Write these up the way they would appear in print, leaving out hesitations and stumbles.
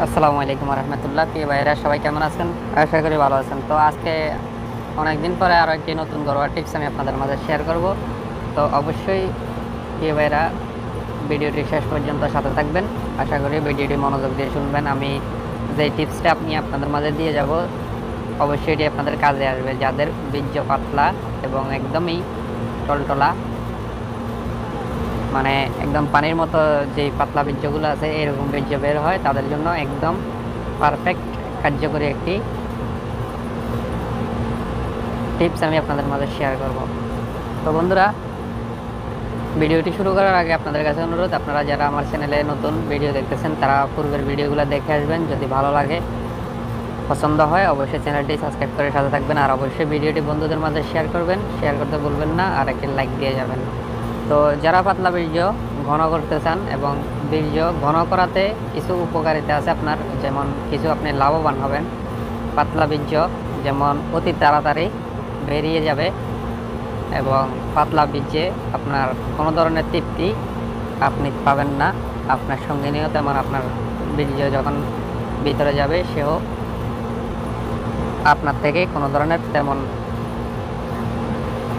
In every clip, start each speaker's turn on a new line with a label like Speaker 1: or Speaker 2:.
Speaker 1: আসসালামু আলাইকুম রহমতুল্লাহ। প্রিয় ভাইরা সবাই কেমন আছেন? আশা করি ভালো আছেন। তো আজকে অনেকদিন পরে আরও একটি নতুন ঘরোয়া টিপস আমি আপনাদের মাঝে শেয়ার করব। তো অবশ্যই প্রিয় ভাইরা ভিডিওটি শেষ পর্যন্ত সাথে থাকবেন। আশা করি ভিডিওটি মনোযোগ দিয়ে শুনবেন। আমি যে টিপসটা আপনাদের মাঝে দিয়ে যাব অবশ্যই এটি আপনাদের কাজে আসবে, যাদের বীর্য পাতলা এবং একদমই টলটলা, মানে একদম পানির মতো যে পাতলা বীর্যগুলো আছে এরকম বীর্য বের হয়, তাদের জন্য একদম পারফেক্ট কার্যকরী একটি টিপস আমি আপনাদের মাঝে শেয়ার করব। তো বন্ধুরা, ভিডিওটি শুরু করার আগে আপনাদের কাছে অনুরোধ, আপনারা যারা আমার চ্যানেলে নতুন ভিডিও দেখতেছেন তারা পূর্বের ভিডিওগুলো দেখে আসবেন। যদি ভালো লাগে, পছন্দ হয়, অবশ্যই চ্যানেলটি সাবস্ক্রাইব করে সাথে থাকবেন। আর অবশ্যই ভিডিওটি বন্ধুদের মাঝে শেয়ার করবেন, শেয়ার করতে ভুলবেন না, আর একটি লাইক দিয়ে যাবেন। তো যারা পাতলা বীর্য ঘন করতে চান এবং বীর্য ঘন করাতে কিছু উপকারিতা আছে আপনার, যেমন কিছু আপনি লাভবান হবেন। পাতলা বীর্য যেমন অতি তাড়াতাড়ি বেরিয়ে যাবে এবং পাতলা বীর্যে আপনার কোনো ধরনের তৃপ্তি আপনি পাবেন না। আপনার সঙ্গিনীও তেমন আপনার বীর্য যখন ভিতরে যাবে সেও আপনার থেকে কোনো ধরনের তেমন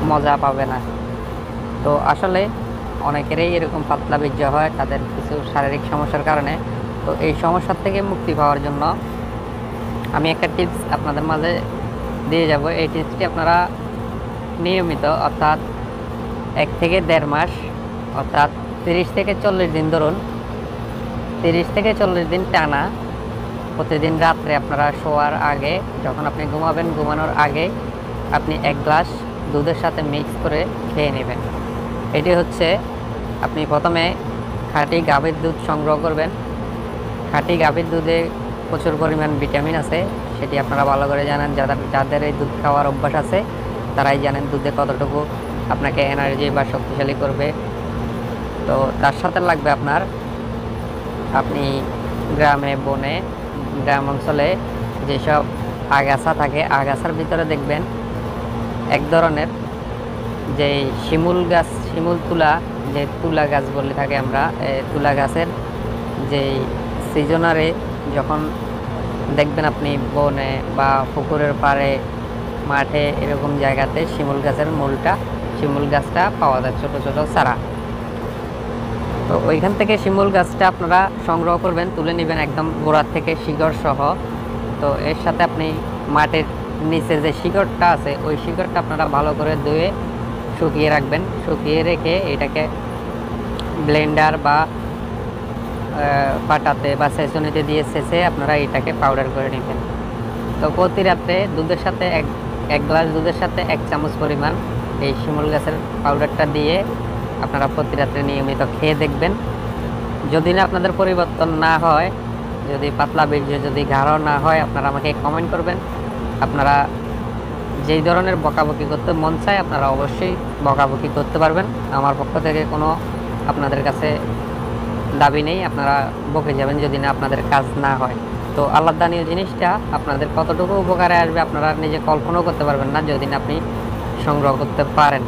Speaker 1: মজা পাবে না। তো আসলে অনেকেরই এরকম পাতলা বীর্য হয় তাদের কিছু শারীরিক সমস্যার কারণে। তো এই সমস্যার থেকে মুক্তি পাওয়ার জন্য আমি একটা টিপস আপনাদের মাঝে দিয়ে যাব। এই টিপসটি আপনারা নিয়মিত, অর্থাৎ 1 থেকে 1.5 মাস, অর্থাৎ 30 থেকে 40 দিন ধরুন, 30 থেকে 40 দিন টানা প্রতিদিন রাত্রে আপনারা শোয়ার আগে, যখন আপনি ঘুমাবেন, ঘুমানোর আগে আপনি 1 গ্লাস দুধের সাথে মিক্স করে খেয়ে নেবেন। এটি হচ্ছে, আপনি প্রথমে খাঁটি গাভীর দুধ সংগ্রহ করবেন। খাঁটি গাভীর দুধে প্রচুর পরিমাণ ভিটামিন আছে, সেটি আপনারা ভালো করে জানেন। যাদের এই দুধ খাওয়ার অভ্যাস আছে তারাই জানেন দুধে কতটুকু আপনাকে এনার্জি বা শক্তিশালী করবে। তো তার সাথে লাগবে আপনার, আপনি গ্রামে বনে, গ্রাম অঞ্চলে যেসব আগাছা থাকে, আগাছার ভিতরে দেখবেন এক ধরনের যে শিমুল গাছ, শিমুল তুলা, যে তুলা গাছ বলে থাকে আমরা, তুলা গাছের যে সিজনারে যখন দেখবেন আপনি বনে বা পুকুরের পাড়ে, মাঠে, এরকম জায়গাতে শিমুল গাছের মূলটা, শিমুল গাছটা পাওয়া যায়, ছোট ছোট চারা। তো ওইখান থেকে শিমুল গাছটা আপনারা সংগ্রহ করবেন, তুলে নেবেন একদম গোড়ার থেকে শিকড় সহ। তো এর সাথে আপনি মাটির নিচে যে শিকড়টা আছে ওই শিকড়টা আপনারা ভালো করে ধুয়ে শুকিয়ে রাখবেন। শুকিয়ে রেখে এটাকে ব্লেন্ডার বা পাটাতে বা ছেঁচুনিতে দিয়ে ছেঁচে আপনারা এটাকে পাউডার করে নেবেন। তো প্রতি রাত্রে দুধের সাথে এক গ্লাস দুধের সাথে 1 চামচ পরিমাণ এই শিমুল গাছের পাউডারটা দিয়ে আপনারা প্রতি রাত্রে নিয়মিত খেয়ে দেখবেন। যদি না আপনাদের পরিবর্তন না হয়, যদি পাতলা বীর্য যদি গাঢ় না হয়, আপনারা আমাকে কমেন্ট করবেন। আপনারা যেই ধরনের বকাবকি করতে মন চায় আপনারা অবশ্যই বকাবকি করতে পারবেন। আমার পক্ষ থেকে কোনো আপনাদের কাছে দাবি নেই, আপনারা বকে যাবেন যদি না আপনাদের কাজ না হয়। তো আল্লাহ দানীয় জিনিসটা আপনাদের কতটুকু উপকারে আসবে আপনারা নিজে কল্পনাও করতে পারবেন না, যদি না আপনি সংগ্রহ করতে পারেন।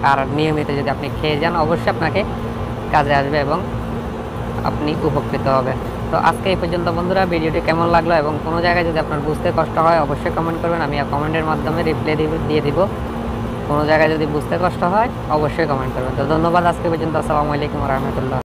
Speaker 1: আর নিয়মিত যদি আপনি খেয়ে যান, অবশ্যই আপনাকে কাজে আসবে এবং আপনি উপকৃত হবেন। তো আজকে এই পর্যন্ত বন্ধুরা। ভিডিওটি কেমন লাগলো এবং কোনো জায়গায় যদি আপনার বুঝতে কষ্ট হয় অবশ্যই কমেন্ট করবেন, আমি কমেন্টের মাধ্যমে রিপ্লাই দিয়ে দিব। কোনো জায়গায় যদি বুঝতে কষ্ট হয় অবশ্যই কমেন্ট করবেন। তো ধন্যবাদ, আজকে পর্যন্ত। আসসালামু আলাইকুম রহমতুল্লাহ।